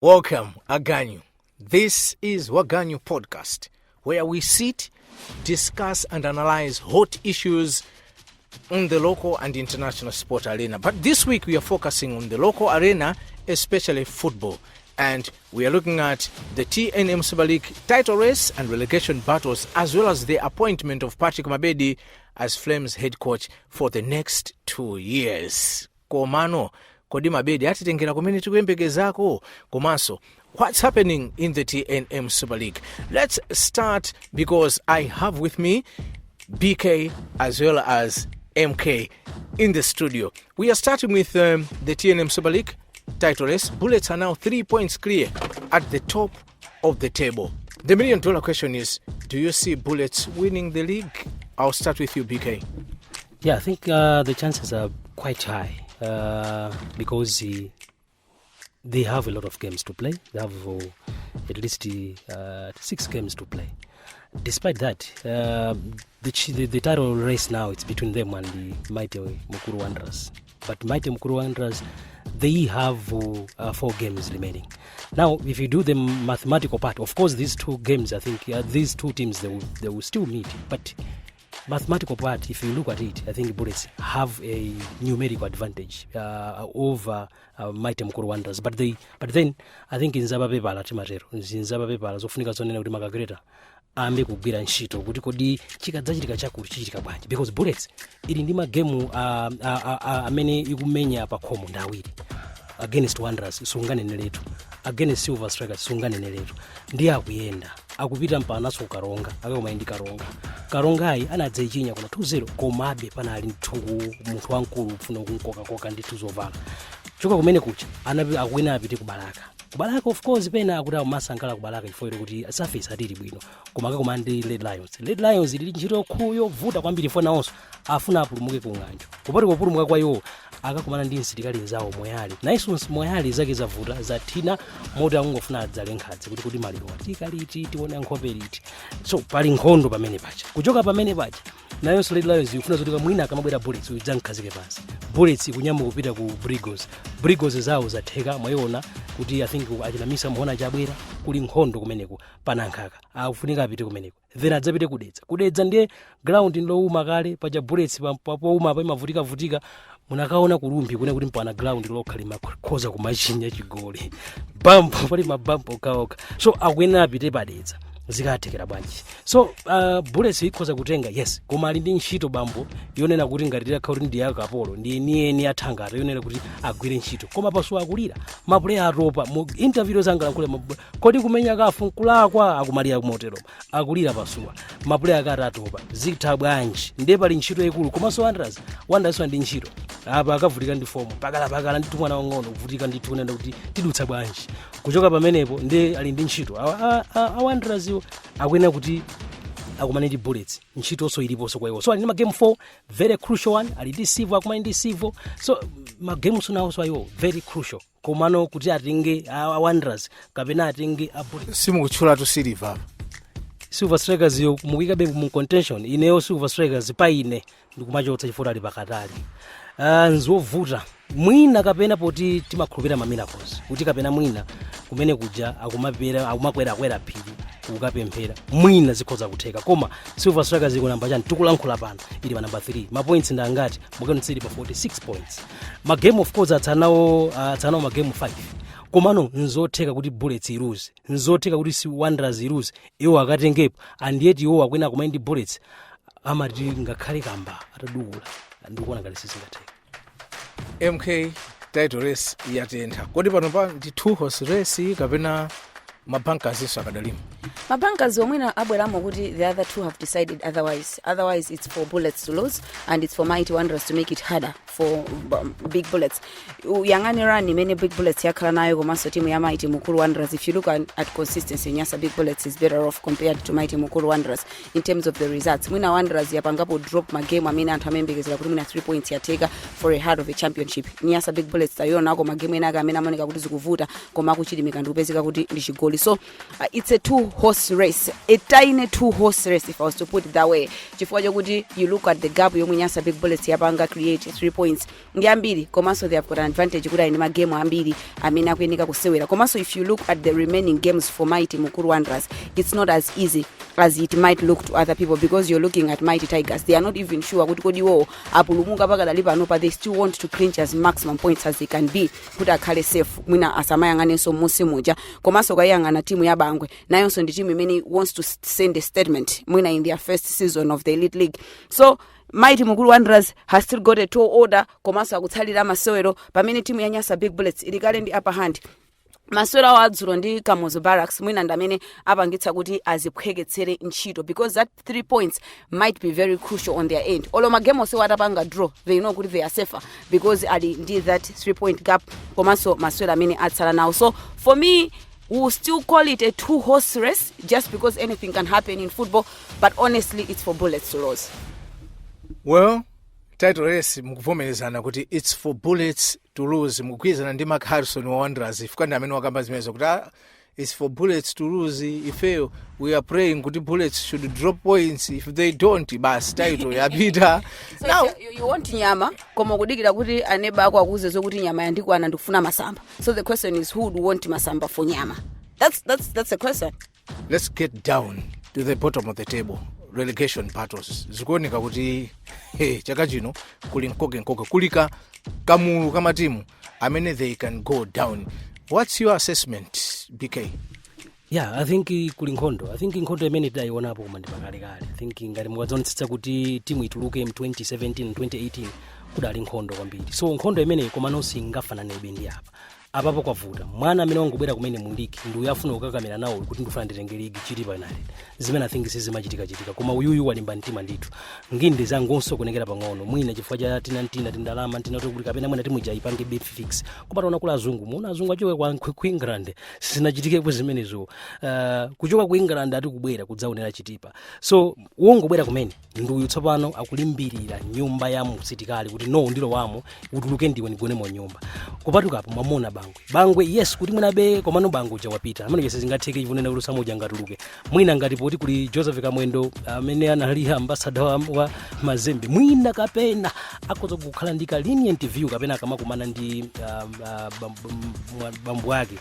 Welcome, Wa Ganyu. This is Wa Ganyu podcast, where we sit, discuss and analyze hot issues on the local and international sport arena. But this week we are focusing on the local arena, especially football. And we are looking at the TNM Super League title race and relegation battles, as well as the appointment of Patrick Mabedi as Flames head coach for the next 2 years. Komano, kodi Mabedi atitengera kumene tikuyembekezako komanso what's happening in the TNM Super League. Let's start because I have with me BK as well as MK in the studio. We are starting with the TNM Super League title race. Bullets are now 3 points clear at the top of the table. The $1 million question is, do you see Bullets winning the league? I'll start with you, BK. Yeah, I think the chances are quite high because they have a lot of games to play. They have at least 6 games to play. Despite that, the title race now, it's between them and the Mighty Mukuru Wanderers. But Mighty Mukuru Wanderers, they have 4 games remaining. Now, if you do the mathematical part, of course, these 2 games, I think these 2 teams, they will still meet. But mathematical part, if you look at it, I think Bullets have a numerical advantage over Mighty Mukuru Wanderers. But then, I think in Zimbabwe pala timatero, in Zimbabwe pala zofunika zonena kuti makagreta ambe kugwira ntchito kuti kodi chikadzachitika chakulu chichitika bwanji, because Bullets ili ndi magemu amene ikumenya pa khomo ndi awiri. Against Wanderers sunganeneletu, against Silver Strikers sunganeneletu, ndi akuyenda akupita mpanaso karonga akakomaindi karonga ayi anadzechinya kuna 2-0 komabe panali munthu wankulu ufuna kunkoka ndi tuzovala choka kumene kucha akuwina apite kubalaka of course pena akuti amasankhala kubalaka chifukwa kuti surface atili bwino koma akakomandi Red Lions ili ntchito yovuta kwambiri fona onso afuna apulumuke ku ng'anjo kupati kupulumuka kwa iwo akakumana ndi nsilikali nzawo Moyali naisonse Moyali zake zavuta zathina moti akungofuna adzale nkhadzi kuti maliwa tikaliti tione nkhope liti, so pali nkhondo pamene pacha kuchoka pamene pacha nayonso Red Lions ifuna zoti kamwina akamabwera Bullets udzankhazike pansi. Bullets ikunyama kupita ku Brigos zawo zatheka mwayiona kuti I think achilamisa muona chabwera kuli nkhondo kumeneko panankhaka akufunika apite kumeneko then adzapite kudedza ndiye ground ndilowuma kale paja Bullets papouma pa imavutika munakaona kulumbi kuna kuti mpana ground local makhoza kumachinya chigoli bampo pali mabampo kaoka, so akuyenera apite padedza zikathekera bwanji. So Bullets ikhoza kutenga yes koma ali ndi ntchito bambo yonena kuti ngati yakhauri ndi yaka Apollo ndi ni athangata yonena kuti agwire ntchito koma paso akulira maplayer atopa mu interview zanga kule kodi kumenya kafu kulakwa akumalira kumotero akulira pasuwa maplayer akati atopa zitha bwanji ndiye pali ntchito ikulu koma so Wanderers ndi ntchito apa akavutika ndi form pakala ndi tumwana wang'ono kuvutika ndi tunenda kuti tidutsa bwanji kuchoka pamenepo ndiye ali ndi ntchito Wanderers akwena kuti akumane ndi Bullets ntchito so iliponso kwa iwo, so ali ndi game 4 very crucial one, ali ndi Sivo akumane ndi Sivo, so game so so ayo very crucial komano kuti atenge Wanderers kapena atenge Bullets Simukutchula to Silver Strikers yo mukikabe mu contention ineyo Silver Strikers paine ndikumachotsa chifukwa ali pakatali nzovuta mwina kapena poti timakhulupira mamiracles kuti kapena mwina kumene kuja akumakwera phiri ukapemphera mwina zikhoza kutheka koma Silver Strikers iko namba chani tikulankhula pano ili pa number 3 ma points ndangati mukanitsiri pa 46 points ma game of course atsanawo ma game 5 komano nzotheka kuti Bullets lose, nzotheka kuti Wanderers lose iwo akatengepo and yet iwo akwena kuma ndi Bullets amati ngakhale kamba atadula ndikuona ngati sizingatheka. MK title race yatentha kodi pano pa ndi 2 horse race kapena mabankers iso akadalima mabankers omwena abweramo kuti the other 2 have decided otherwise it's for Bullets to lose and it's for Mighty Wanderers to make it harder for Big Bullets. Yangani run many Big Bullets yakhala nayo komanso team ya Mighty Mukuru Wanderers. If you look at consistency, Nyasa Big Bullets is better off compared to Mighty Mukuru Wanderers in terms of the results. Mwina Wanderers yapangapo drop magame amene anthu amembekeza kuti mwina 3 points yateka for a heart of a championship. Nyasa Big Bullets tayo nako magame enaga amene amoneka kuti zikuvuta koma akuchilimika ndikupezeka kuti ndi chigoli so it's a two-horse race, a tiny two-horse race if I was to put it that way. Chifukwa chokuti you look at the gap yomwe Nyasa Big Bullets yapanga create 3 points ndi ambiri, komanso they have got an advantage kuti ayine magame ambiri amene akuyenika kusewera. Komanso if you look at the remaining games for Mighty Mukuru Wanderers, it's not as easy as it might look to other people, because you're looking at Mighty Tigers. They are not even sure kuti kodi wo apulumuka pakadali pano, but they still want to clinch as maximum points as they can be kuti akhale safe mwina asamayang'anenso musi muja. Komanso kayang'ana timu ya Bangwe nayonso ndi timu imene wants to send a statement mwina in their first season of the Elite League. So Mighty Mukuru Wanderers has still got a tall order, komanso akutsalira masewero pamene timu ya Nyasa Big Bullets ilikale ndi upper hand. Masewera wa adzulo ndi Kamuzu Barracks mwina ndamene apangitsa kuti aziphweketsere ntchito, because that 3 points might be very crucial on their end. Olo magame ose watapanga draw, they know kuti they are safer because ali ndi that 3-point gap, komanso masewera amene atsala nawo. So for me, we'll still call it a two-horse race just because anything can happen in football, but honestly it's for Bullets to lose. Well, title race mukuvomerezana kuti it's for Bullets to lose. Mukugwizana ndi Mark Harrison wa Wanderers ifukandi amene wakamba zimenezo kuti it's for Bullets to lose. If we are praying kuti Bullets should drop points, if they don't bas title yapita. So now you want nyama koma kudikira kuti aneba ako akuze zokuti nyama yandikwana ndikufuna masamba. So the question is, who would want masamba for nyama? That's the question. Let's get down to the bottom of the table. Relegation battles zikuoneka kuti chaka chino kuli nkoke kulika kamulu kama timu amene they can go down. What's your assessment, BK? Yeah, I think kuli nkhondo. I think nkhondo imene tidayionapo koma ndi pakalekale. I think ngati mukadzonetsetsa kuti timu ituluke mu 2017 2018 kudali nkhondo kwambiri. So nkhondo imene koma nonse ingafananebe ndi apa. Apapo kwavuta mwana amene wangobwera kumene mu league ndi uyafuna kukakamira nawo kuti ndifuna nditenge league Chitipa United. Zimene I think sizimachitika koma uyuyu walimba mtima ndithu nginde zangonso kunekera pang'ono mwina chifukwa cha tina tindalama tina kuti kapena mwina timu ipange bet fix kupatana kula azungu muona azungu achoka ku England sinachitike kwa zimenezo. Kuchoka ku England ati kubwera kudzaonera Chitipa. So wongobwera kumene ndi uyu tsopano akulimbirira nyumba ya musitikali kuti no ndilo wamo utuluke ndiwe nigone mu nyumba kupatuka apo mwamona Bangwe yes kuti munabe komano Bangwe uja wapita amene yese zingatheke ivunena kuti samoja ngatuluke mwina ngati poti kuli Joseph Kamwendo amene anali ambassador wa Mazembe mwina kapena akoza kukhala ndika lenient view kapena kamakumana ndi bambu wake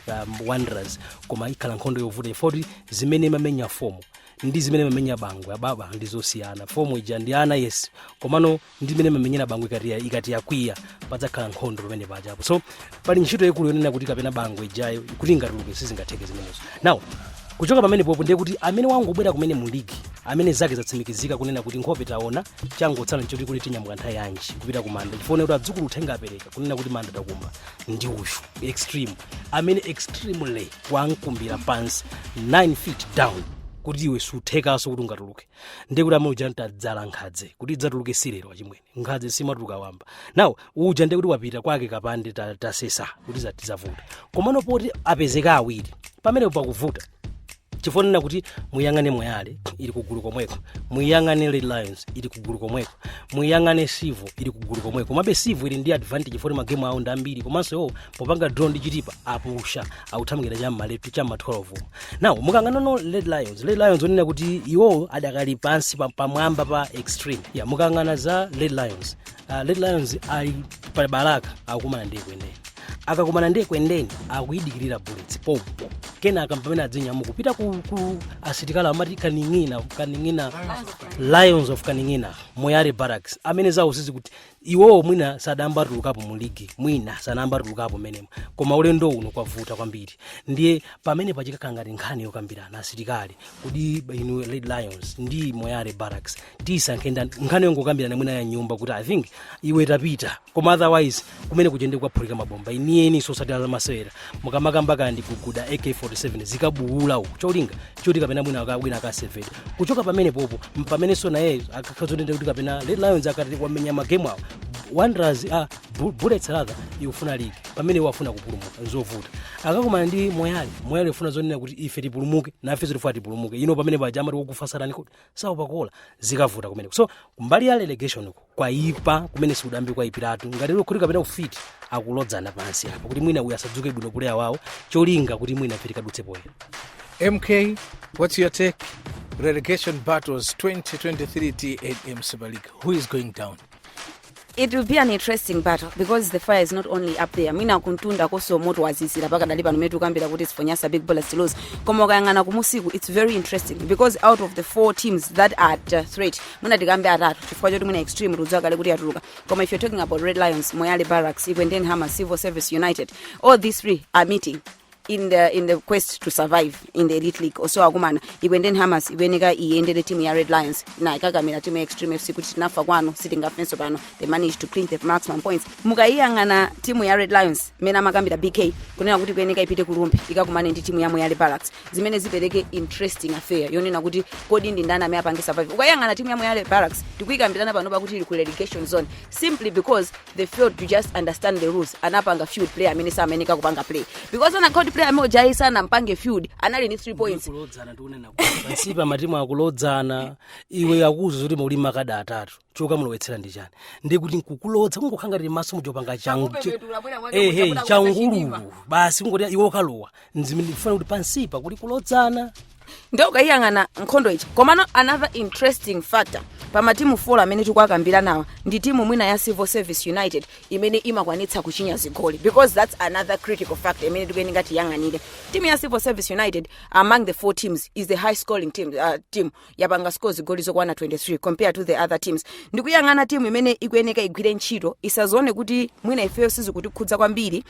Wanderers koma ikhala nkhondo yovuta ifoti zimene mamenya fomu ndi zimene mamenya Bangwe ababa ndizosiyana fomu ija ndi ana yes komano ndi zimene mamenyera Bangwe ikati yakwiya padzakhala nkhondo pamene pajapo. So pali ntchito yakulu yonena kuti kapena Bangwe ijayo kuti ngatuluke sizingatheke zimenezo. Now kuchoka pamene popo ndiye kuti amene wangobwera kumene mu league amene zake zatsimikizika kunena kuti nkhope taona changotsala nchoti kuti tinyamuka nthawi yanji kupita ku manda chifone kuti adzukulu uthenga apereka kunena kuti manda takumba ndi ushu extreme amene extremely wankumbira pansi 9 feet down kuti iwe suthekaso kuti ungatuluke ndiye kuti amene uja ntadzala nkhadze kuti idzatuluke sirero achimwene nkhadze simatuluka wamba. Now uja ndiye kuti wapita kwake kapande tasesa kuti zatizavuta komano poti apezeka awiri pamene pakuvuta chifonena kuti muyangane Moyale ili kugulu komweko muyangane Red Lions ili kugulu komweko muyangane Sivo ili kugulu komweko mabe Sivo ili ndi advantage for magame awo ndambiri komanso yo popanga draw ndi Chitipa apusha authamukira cha maletu cha 12. Now mukangana no Red Lions onena kuti iwo adakali pansi pamwamba pa extreme ya mukangana za Red Lions ali pa baraka akumana ndi kwendeni akakumana ndi kwendeni akuyidikirira Bullets popo kena akampamena adzinyamu kupita ku asitikala amati kaningina Lions of Kaningina Moyale Barracks amene zawo sizi kuti iwo mwina sadamba tulukapo mu league mwina sanamba tulukapo menemo koma ulendo uno kwavuta kwambiri ndiye pamene pachikakhala ngati nkhani yokambirana asitikali kuti inu Red Lions ndi Moyale Barracks tisankhenda nkhani yongokambirana mwina ya nyumba kuti I think iwe tapita koma otherwise kumene kuchende kwaphulika mabomba iniyeni sosatira masewera mukamakamba kandi kuguda AK47 zikabuula uku cholinga choti kapena mwina aka 7 kuchoka pamene popo pamene sona yeye akakhazonenda kuti kapena Red Lions akati wamenya magame awo Wanderers bullets rather yofuna league pamene wafuna kupulumuka nzovuta akakumana ndi Moyale ufuna zonena kuti ife tipulumuke nafe zilifuati tipulumuke pamene bajama tikufasarani kuti sawa pakola zikavuta kumene so kumbali ya relegation kwaipa kumene sikudambi kwaipiratu ngati lero kuti kapena ufiti akulodzana pansi apo kuti mwina uyasadzuke bwino kuleya wawo cholinga kuti mwina afiti kadutsepo MK, what's your take? Relegation battles 2023 TNM Super League. Who is going down? It will be an interesting battle because the fire is not only up there. Mina kuntunda koso moto wazisira paka dalipa numetu kambira kuti sifonyasa big ballers to lose. Koma ukayangana kumusiku, it's very interesting because out of the 4 teams that are at threat, muna tikambe atatu. Chifukwa choti muna extreme rudzaka lekuti atuluka. Koma if you're talking about Red Lions, Moyale Barracks, Igwenden Hammers, Civil Service United, all these 3 are meeting in the quest to survive in the elite league. Also akumana Igwenden Hammers iweneka iendele team ya Red Lions na ikagamira team ya Extreme FC kuti nafa kwano sitting offense pano they managed to clean the maximum points. Mukayangana team ya Red Lions mena makambira BK kunena kuti kuyeneka ipite kurumbi ikakumana ndi team ya Moyale Barracks zimene zipereke interesting affair yonena kuti kodi ndi ndana amene apange survive. Ukayangana team ya Moyale Barracks tikuyikambirana pano pakuti ili ku relegation zone simply because they failed to just understand the rules anapanga feud player amene sameneka kupanga play because ana court player amojayi sana mpange feud anali ni 3 points kulodzana tunena pasipa matimu akulodzana iwe akuzo zoti muli makada atatu choka mulowetsera ndi chani ndikuti nkukulodza kungokhanga ndi maso mujopanga changu changulu basi ngoti iwe okalowa ndifuna kuti pansipa kuli kulodzana ndio kayangana nkhondo ichi komano another interesting factor pamatimu 4 amene tikwakambira nawa ndi timu mwina ya Civil Service United imene imakwanitsa kuchinya zigoli because that's another critical factor imene tikuyenga tiyanganire. Timu ya Civil Service United among the 4 teams is the high scoring team yapanga scores zigoli zokwana 23 compared to the other teams. Ndikuyangana timu imene ikuyeneka igwire ntchito isazone kuti mwina ifeyo sizi kuti kukhudza kwambiri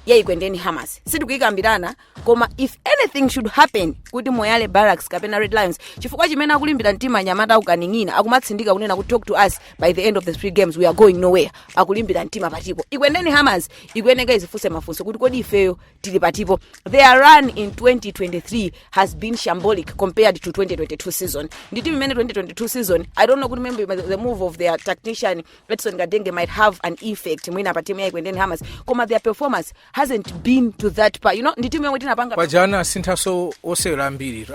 ya Igwendeni Hammers sitikuyikambirana koma if anything should happen kuti Moyale Barracks kapena Red Lions chifukwa chimene akulimbira mtima nyamata ukaningina akumatsindika kunena ku talk to us by the end of the 3 games we are going nowhere akulimbira mtima patipo Igwendeni Hammers ikweneka izifuse mafunso kuti kodi ifeyo tili patipo. Their run in 2023 has been shambolic compared to 2022 season. Ndi team imene 2022 season I don't know kuti remember the move of their tactician Edson Gadenge might have an effect mwina pa team ya Igwendeni Hammers koma their performance hasn't been to that part. Ndi timu yomwe tinapanga pajana sinthaso osewera ambiri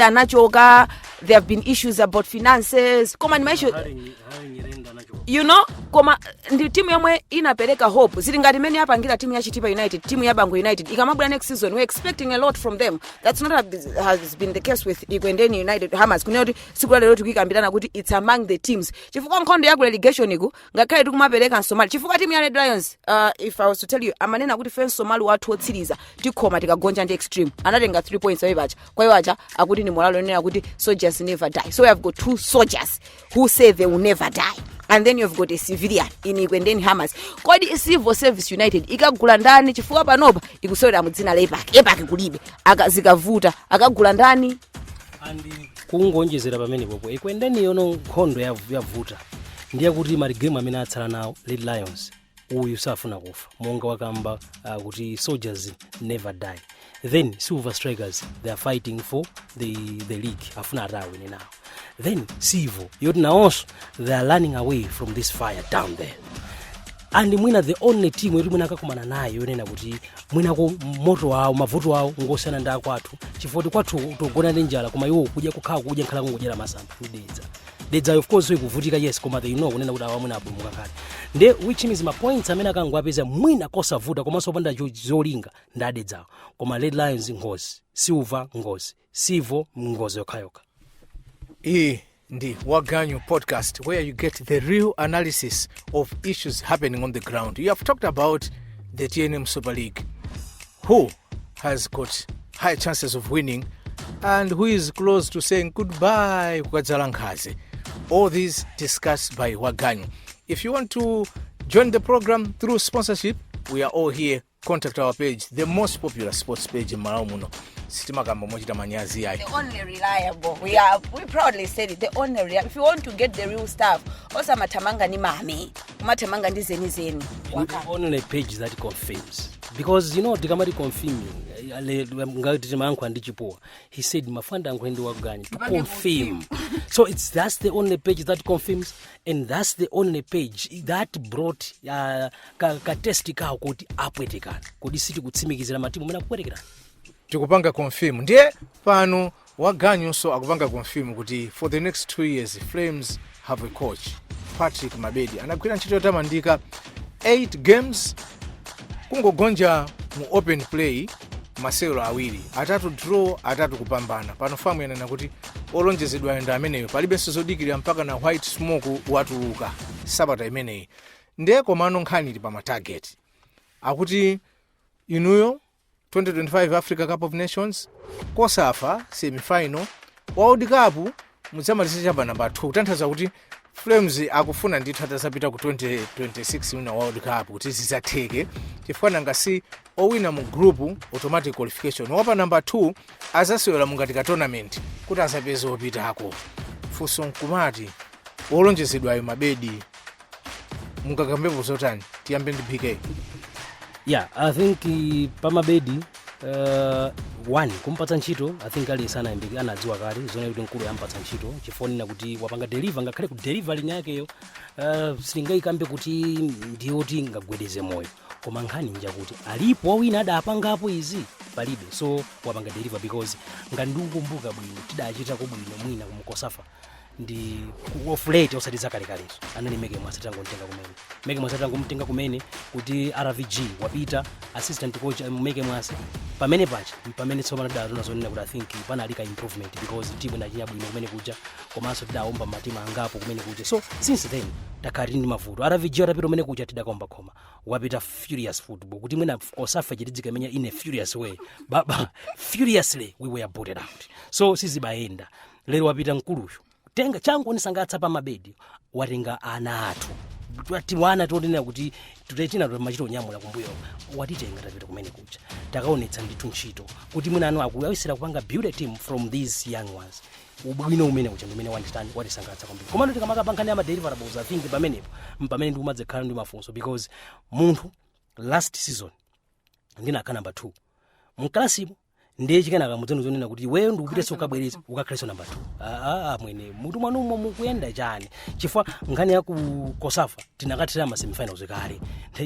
anachoka. There have been issues about finances koma nimaisho koma ndi timu yomwe inapereka hope zili ngati imene yapangira timu ya Chitipa United, timu ya Bango United ikamabwera next season we're expecting a lot from them. That's not has been the case with Igwendeni United Hammers kunoti sikula lero tikikambirana kuti it's among the teams chifukwa nkhondo ya relegation iku ngakhale tikumapereka Somali chifukwa timu ya Red Lions if I was to tell you amanena kuti fence Somali wathu otsiriza tikhoma tikagonja ndi Extreme anatenga 3 points ayibacha kwa hiyo acha akuti ni moralo nena kuti soldiers never die. So we have got 2 soldiers who say they will never die and then you've got a civilian in Igwendeni Hammers. Kodi Civil Service United ikagula ndani chifukwa panopa ikusewera mudzina la epak kulibe akazikavuta akagula ndani andi kungonjezera pamene popo Igwendeni yono nkhondo yavuta ndiye kuti mali game amene atsala nawo Red Lions uyu safuna kufa monga wakamba kuti soldiers never die. Then Silver Strikers they are fighting for the league afuna atawine now. Then Civil yoti also they are running away from this fire down there and mwina the only team yoti mwina akakumana nayo yonena kuti mwina ko moto wawo mavuto wawo ngosiyana ndi akwathu chifukwa kwathu togona ndi njala koma iwo kudya kukhala kudya nkhala kungodyera masamba dedza of course ikuvutika yes koma they know kunena kuti awa mwina apumuka kale nde which means ma points amene akangwapeza mwina kosavuta komanso panda zolinga ndadedzawo koma Red Lions ngozi Silver ngozi Civil ngozi yokhayoka. Ndi Wa Ganyu podcast where you get the real analysis of issues happening on the ground. You have talked about the TNM Super League, who has got high chances of winning and who is close to saying goodbye kukadzalankazi. All these discussed by Wa Ganyu. If you want to join the program through sponsorship, we are all here. Contact our page, the most popular sports page in Malaumuno. The only reliable. We proudly said it. The only reliable. If you want to get the real stuff, also matamanga ni mami, matamanga ndi zeni. The only page that confirms because tikamati confirming ngati timayankha ndichipowa. He said mafanda yangu ndi Wa Ganyu to confirm. So that's the only page that confirms, and that's the only page that brought ka test kawo kuti apwetekana kuti siti kutsimikizira matimu mena kupwetekana tikupanga confirm. Ndiye pano Wa Ganyu so akupanga confirm kuti for the next 2 years Flames have a coach, Patrick Mabedi. Anagwira ntchito yotamandika 8 games kungogonja mu open play masewero awiri, atatu draw, atatu kupambana. Pano famu yanena kuti olonjezedwa yenda ameneyo palibenso zodikirira mpaka na white smoke watuluka sabata imeneyi. Ndiye komano nkhani ili pa ma target akuti inuyo 2025 Africa Cup of Nations kosafa semi-final, World Cup mudzamaliza chapa namba 2. Tanthauza kuti Flames akufuna ndithu atazapita ku 2026 wina World Cup kuti zizatheke chifukwa ngasi owina mu group automatic qualification, wapa namba 2 azasewera mungati ka tournament kuti asapeze opitako. Fuso nkumati wolonjezedwa ayo Mabedi mungakambepo zotani? Tiyambe ndi PK. Yeah, I think pa Mabedi one kumpatsa ntchito, I think ali sana imbiki anadziwa kale zone kuti nkulu yampatsa ntchito chifonina kuti wapanga deliver ngakhale ku delivery yakeyo silingayikambe kuti ndiyoti ngagwedeze moyo, koma nkhani nja kuti alipo wawina adapangapo izi palibe. So wapanga deliver because ngandikumbuka bwino tidachita ko bwino mwina kumukosafa ndi kuoflate osatiza kalekaleso anali meke mwasatango mtenga kumene meke mwasatango mtenga kumene kuti RVG wapita assistant coach meke mwasa pamene pacha pamene tsopano dazona zonena kuti I think pana alika improvement because team inachinya bwino kumene kuja komanso tidaomba matima angapo kumene kuja. So since then takari ndi mavuto RVG atapita kumene kuja tidakomba khoma wapita furious football kuti mwina osafa chididzika menya in a furious way baba furiously we were booted out. So sizibayenda lero wapita nkuluyo tenga changu nisangatsa pa Mabedi watenga ana athu wana todena kuti tutetina machito nyamula kumbuyo watitenga tapita kumene kucha takaonetsa ndithu ntchito kuti mwina anu akuyawisira kupanga build a team from these young ones ubwino umene kucha ndimene understand what isangatsa kwambiri komano tikamakapankani ama deliverables I think pamenepo mpamene ndi umadzekhala ndi mafunso because munthu last season ndinakha number 2 mkalasimu ndiye chikenaka mudzenu zonena kuti wewe ndikupita ukabwereza ukakhaleso namba 2 mwene mutu mwanumo mukuyenda chani chifukwa nkhani ya ku Kosafa tinakathira ma semifinals kale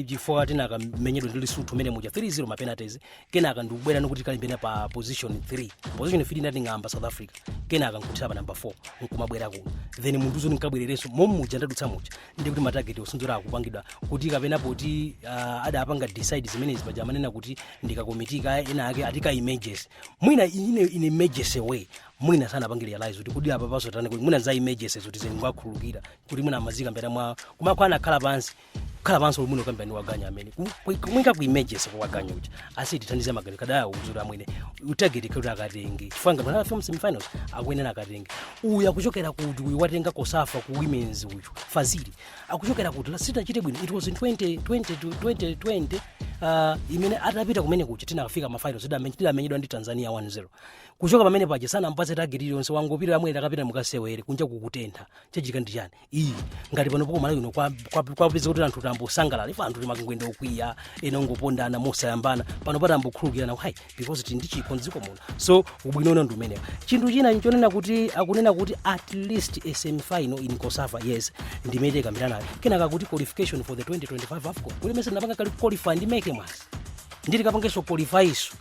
chifukwa tinakamenyedwa ndi Lesotho mene muja 3-0 ma penalties kenaka ndikubwera nokuti kalimbena pa position 3 ndati ngamba South Africa kenaka nkuthira pa namba 4 nkumabwera kuno then munthu zoni nkabwerereso momuja ndadutsa muja ndi kuti ma target osunzura akupangidwa kuti kapena poti adapanga decide zimenezi paja manena kuti ndikakomitika ena ake atika images mwina in images way mwina sana pangi realize kuti kudi apa paso tane kuti mwina za images kuti zengakhulukira kuti mwina amazika mbera mwa kumakwana khala pansi muno kamba ni Wa Ganyu amene kumwika ku images kwa Wa Ganyu uja asiti thandiza magani kadaya uzura mwine utageti kuti akatenge chifanga pana film semifinals akwenena akatenge uya kuchokera kuti watenga Kosafa ku women's uju Fazili akuchokera kuti lasita chite bwino it was in 2020 imene atapita kumene kucha tinakafika ma finals tidamenyedwa ndi Tanzania 1-0 kuchoka pamene paje sana mpatse target yonse wangopita amwe takapita mukasewere kunja kukutentha chejika ndi chani iyi ngati pano poko mala ino kwa pizza kuti anthu tambo sangalala ifa anthu timangwenda ukwiya eno ngopondana mosayambana pano patambo khulukirana hai because tindi chiponziko muno. So ubwino ndo umene chinthu china nchonena kuti akunena kuti at least a semi final in Kosafa yes ndimeteka mbirana kenaka kuti qualification for the 2025 AFCON kuli mese ndapanga kali qualify ndimeke mas ndiri kapangeso qualify iso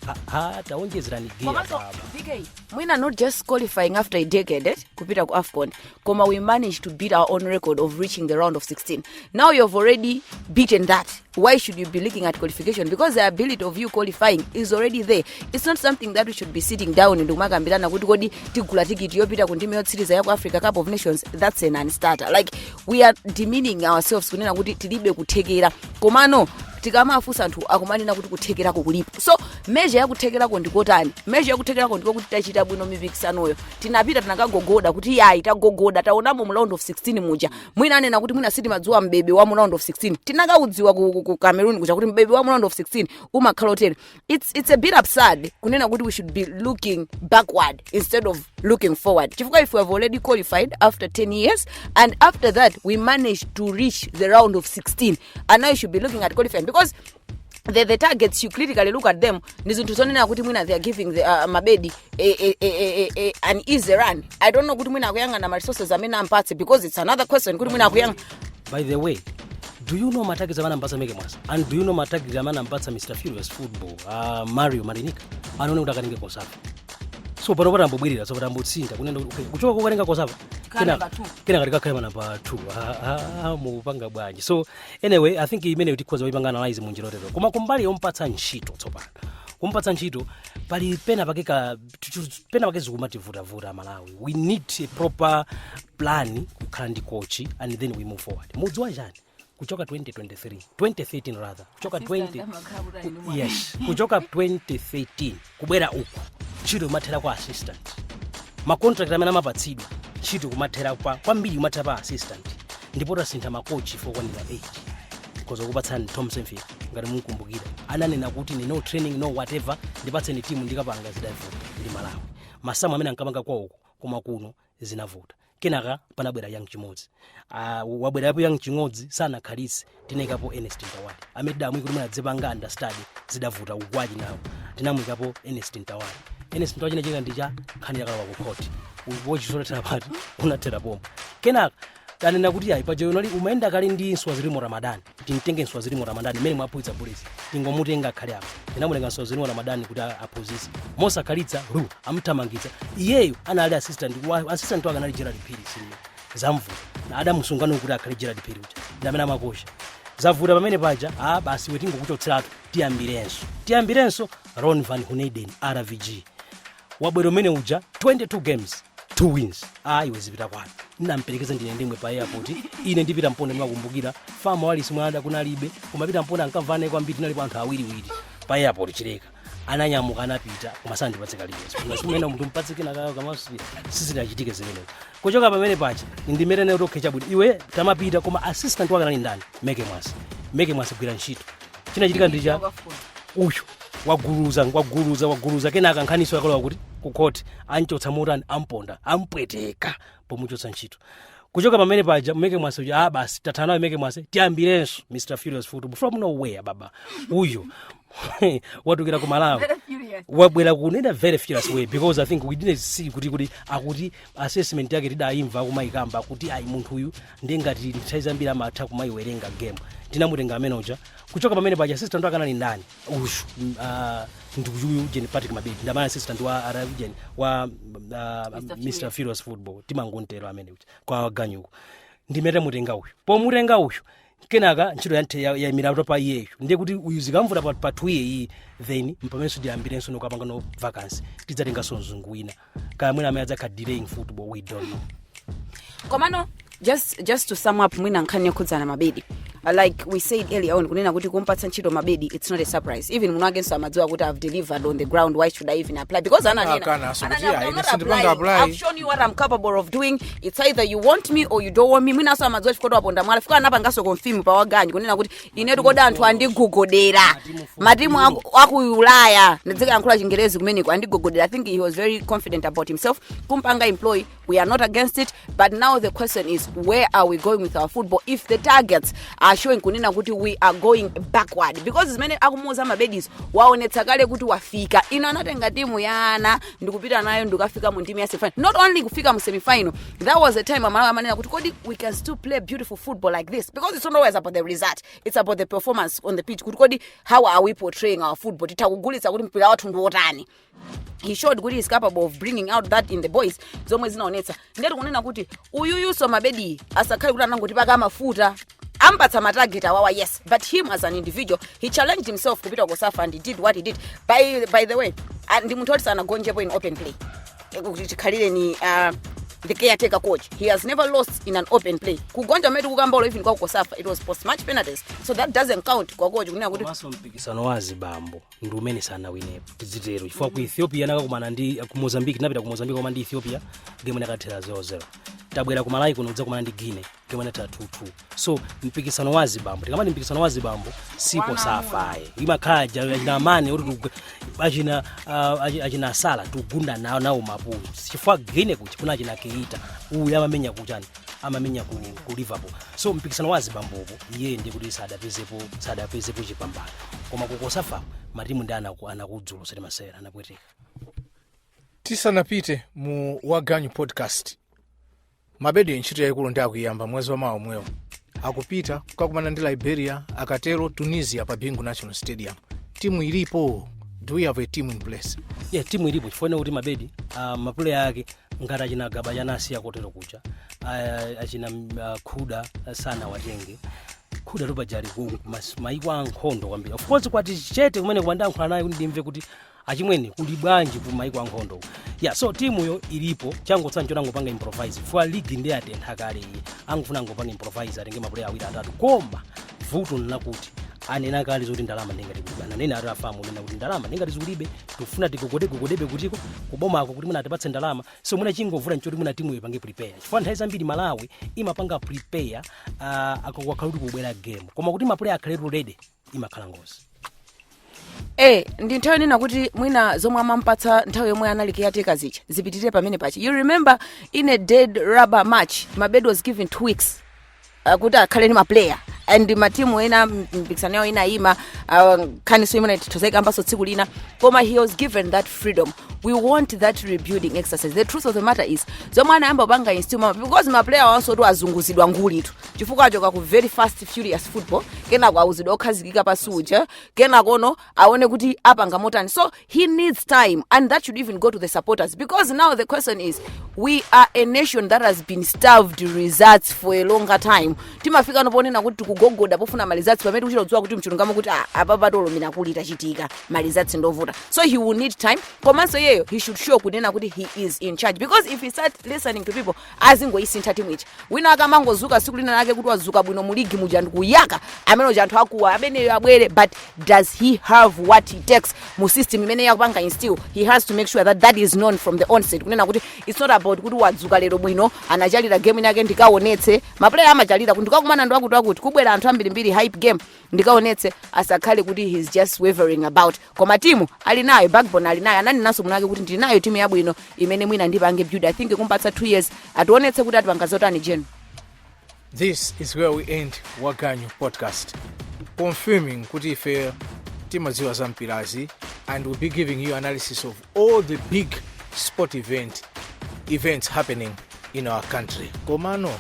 taonjezerani gear baba PK mwina not just qualifying after a decade kupita ku AFCON koma we managed to beat our own record of reaching the round of 16. Now you've already beaten that. Why should you be looking at qualification? Because the ability of you qualifying is already there. It's not something that we should be sitting down and kumagambirana kuti kodi tigula ticket yopita ku ndime series ya ku Africa Cup of Nations. That's a non-starter. Like we are demeaning ourselves kunena kuti tilibe kuthekera komano tikamafusa anthu akumanena kuti kuthekerako kulipo. So measure ya kuthekerako ndikotani? Measure ya kuthekerako ndiko kuti tachita bwino mipikisanoyo tinapita tinakagogoda kuti yayi tagogoda taonamo mu round of 16 muja mwina anena kuti mwina siti madzuwa mbebe wa mu round of 16 tinakaudziwa ku Cameroon kuja kuti mbebe wa mu round of 16 umakhala hotel. It's a bit absurd kunena kuti we should be looking backward instead of looking forward. Chifukwa if we have already qualified after 10 years and after that we managed to reach the round of 16 and now you should be looking at qualifying because the targets, you critically look at them, nizinthu zonena kuti mwina they are giving the Mabedi an easy run. I don't know kuti mwina akuyangana ma resources amene ampatse, because it's another question kuti mwina akuyanga. By the way, do you know matagi zamana mpatsa Meke Mwasa? And do you know matagi zamana mpatsa Mr. Furious Football, Mario Marinika? Anone kuti akaninge kosafa. So pano ambobwirira, so ambotsinda kunenda kuchoka kukaninga kosafa. Kena katika kama namba 2 mupanga bwanji. So anyway, I think imene utikhoza kuipanga analyze munjiro lero. Koma kumbali yompatsa ntchito tsopano. Kumpatsa ntchito pali pena pake zikumati vuta Malawi. We need a proper plan kukhala ndi coach and then we move forward. Mudziwa chani? Kuchoka 2013 rather. Kuchoka 2013 kubwera uku. Ntchito mathera kwa assistant. Ma contract amene amapatsidwa ntchito kumathera kwambiri kumathera pa assistant. Ndipo tasintha makochi for kwanira 8. Because okupatsani Thompson Field ngati munkumbukira. Ananena kuti ni no training no whatever, ndipatseni team ndikapanga zidavuta ndi Malawi. Masamu amene ankapanga kwa uku koma kuno zinavuta. Kenaka panabwera Young Chimodzi. Wabwera yapo Young Chimodzi sana khalisi tinekapo Ernest Ntawali. Ameda mwiko lumene adzepanga understudy zidavuta ukwaji nawo. Tinamwikapo Ernest Ntawali. Ernest Ntawali chinachika ndija khanira kala ku court. Uwochisoleta pati unathera pomwe. Kenaka tanena kuti ayi paja yonali umaenda kali ndi Swazilimo Ramadan. Timtenge Swazilimo Ramadan imene mwaphunzitsa polisi. Tingomutenga khali apo. Tinamulenga Swazilimo Ramadan kuti aphunzitse. Mosa khalitsa ru amtamangitsa. Iyeyo anali assistant wake anali Gerald Phiri senior. Zamvu na adamusungano kuti akhali Gerald Phiri uja. Ndamene amakosha. Zavuta pamene paja basi wetingo kuchotseratu tiyambirenso Ron van Huneden RVG. Wabwero mene uja 22 games 2 wins. Iwe zipita kwani. Namperekeza ndine ndimwe pa airport. Ine ndipita mpona ndimakumbukira fama wali simwanda kunalibe. Kumapita mpona ankamvana kwambiri tinali anthu awiri pa airport chileka. Ananyamuka anapita kumasandi patsika libe. Simena munthu mpatsike nakayo kamasi sizidachitike zimene. Kuchoka pamene pacha ndimerene utokhecha budi. Iwe tamapita koma assistant wake anali ndani? Meke Mwasa gwira ntchito. Chinachitika ndija uyu waguruza kenaka nkhaniso yakalowa kuti ku court anchotsa motani amponda ampweteka pomuchotsa ntchito. Kuchoka pamene paja Meke Mwasa uja basi tathana Meke Mwasa tiyambirenso Mr. Furious Football from nowhere baba. Uyo watukira ku Malawi. Wabwera kunena very furious way because I think we didn't see kuti assessment yake tidaimva kumaikamba kuti ayi munthu uyu ndengati nthawi mbira amatha kumaiwerenga game. Tinamutenga manager kuchoka pamene paja assistant wake anali ndani ndikuyu Patrick Mabedi ndamana assistant wa Arabian wa Mr. Furious Football timangontero amene kwa Wa Ganyu ndimete mutenga uyu pomutenga uyu kenaka ntchito ya mirato pa iyeyo ndiye kuti uyu zikamvuta pa 2 yeyi then mpamenso ndiambirenso nokapanga no vacancy tidzatenga sonzungu wina kaya mwina amene adzakha delaying football we don't know. Komano just to sum up mwina nkhani yakhudzana Mabedi. Like we said earlier on kunena kuti kumpatsa ntchito Mabedi it's not a surprise. Even muno against amadziwa kuti I've delivered on the ground, why should I even apply? Because I'm not I've shown you what I'm capable of doing. It's either you want me or you don't want me. Mwina so amadziwa chikodo aponda mwala fika napa ngaso confirm pa Wa Ganyu kunena kuti inetu koda anthu andigugodera matimu aku Ulaya ndzika yankhula Chingerezi kumeneko andigugodera. I think he was very confident about himself. Kumpanga employee, we are not against it, but now the question is where are we going with our football if the targets are showing kunena kuti we are going backward? Because many akumuza Mabedis waonetsa kale kuti wafika ino anatenga timu yana ndikupita nayo ndikafika mu timu ya semi final. Not only kufika mu semi final, that was the time Malawi amanena kuti kodi we can still play beautiful football like this, because it's not always about the result, it's about the performance on the pitch. Kuti kodi how are we portraying our football, titakugulitsa kuti mpira wathu ndiwotani. He showed good he is capable of bringing out that in the boys. Zomwe zinaonetsa ndeti kunena kuti uyuyu so Mabedi asakhale kuti anangoti paka mafuta ampatsa matarget awawa, yes, but him as an individual he challenged himself kupita kusafa and he did what he did. By the way, ndi munthu oti sanagonjepo in open play kuti tikhalire ni the caretaker coach. He has never lost in an open play. Kugonja medu kukambolo even kwa kusafa, it was post match penalties, so that doesn't count kwa coach kunena kuti maso mpikisano wazi bambo ndumene sana winepo tizitero chifukwa ku Ethiopia naka kumana ndi ku Mozambique, napita ku Mozambique koma ndi Ethiopia game nakathera 0-0. Tabwera ku Malawi kuno udza kumana ndi Guinea game nata 2-2. So mpikisano wazi bambo tikamati mpikisano wazi bambo sipo safaye imakhaja na amani uri achina sala tugunda nawo mapuzo chifukwa Guinea kuti kuna achina Keita uyu amamenya kuchani amamenya ku Liverpool. So mpikisano wa Zimbabwe iye ndi kuti sadapezepo chipambano. Koma kukosafa matimu ndi anakudzulu sati masera anapwetika. Tisanapite mu Wa Ganyu podcast. Mabedi ntchito yaikulu ndi akuyamba mwezi wa mawa omwewo. Akupita kukakumana ndi Liberia, akatero Tunisia pa Bingu National Stadium. Timu ilipo. Do we have a team in place? Yeah, timu ilipo. Chifukwa kuti Mabedi maplayer yake ngati achina gaba janasi yakotero kucha. Achina Kuda sana watenge. Kuda lupa jari maikwa nkhondo kwambiri. Of course kwati chete kumene kumandankhala naye kuti ndimve kuti achimwene kuli bwanji ku maikwa nkhondo. Yeah, so timu yo ilipo chango tsancho nangopanga improvise. For league ndi atentha kale iyi. Angufuna ngopanga improvise atenge maplayer awiri atatu. Koma vuto nakuti anena kali zoti ndalama ndingati kulibana nena arafamu nena kuti ndalama ndingati zikulibe tufuna tikogodebe kutiko kuboma ako kuti muna atipatse ndalama so muna chingovula nchoti muna timu ipange prepare chifukwa nthawi zambiri Malawi imapanga prepare akakhala kuti kubwera game koma kuti maplayer akhale ready imakhala ngozi. Ndi nthawi nena kuti mwina zomwe amampatsa nthawi yomwe anali caretaker zicha zipitire pamene pachi. You remember in a dead rubber match Mabedi was given 2 weeks kuti akhale ni maplayer and matimu ena mpikisano yao ina ima kaniso imene titozeka ambaso tsiku lina koma he was given that freedom. We want that rebuilding exercise. The truth of the matter is zomwe anayamba panga instill because my player also do azunguzidwa ngulitu chifukwa achoka ku very fast furious football kena kwa uzidwa okhazikika pasuja kena kono aone kuti apanga motani so he needs time and that should even go to the supporters because now the question is we are a nation that has been starved results for a longer time. Timafika noponena kuti kugogoda pofuna malizatsi pamene kuchirodzwa kuti mchilungamo kuti apapa tolomina kulita chitika malizatsi ndovuta so he will need time komanso yeyo he should show kunena kuti he is in charge because if he start listening to people azingoisintha timu ichi wina akamangozuka siku lina lake kuti wazuka bwino mu ligi muja ndikuyaka amene anthu akuwa amene abwere but does he have what he takes mu system imene yakupanga instill he has to make sure that that is known from the onset kunena kuti it's not about kuti wazuka lero bwino anachalira game yake ndikaonetse maplayer amachalira kuti ndikakumana ndo akuti kubwera anthu ambirimbiri hype game ndikaonetse asakhale kuti he's just wavering about koma timu ali nayo backbone ali nayo anani naso munake kuti ndili nayo timu yabwino imene mwina ndipange build. I think kumpatsa 2 years ationetse kuti atipanga zotani Jen. This is where we end Wa Ganyu podcast confirming kuti ife timaziwa za mpirazi and we'll be giving you analysis of all the big sport events happening in our country. Komano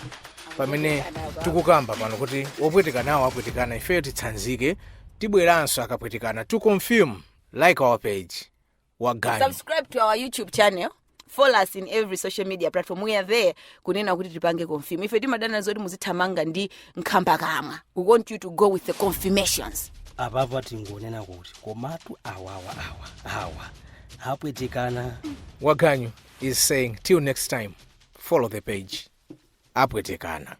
pamene tukukamba pano kuti opwetekanawo apwetekana ife titsanzike tibweranso akapwetekana to confirm like our page Wa Ganyu. Subscribe to our YouTube channel. Follow us in every social media platform. We are there kunena kuti tipange confirm. Ife timadana zoti muzithamanga ndi nkhamba kamwa. We want you to go with the confirmations. Ababa tingonena kuti komatu awa apwetekana. Wa Ganyu is saying till next time follow the page apwetekana.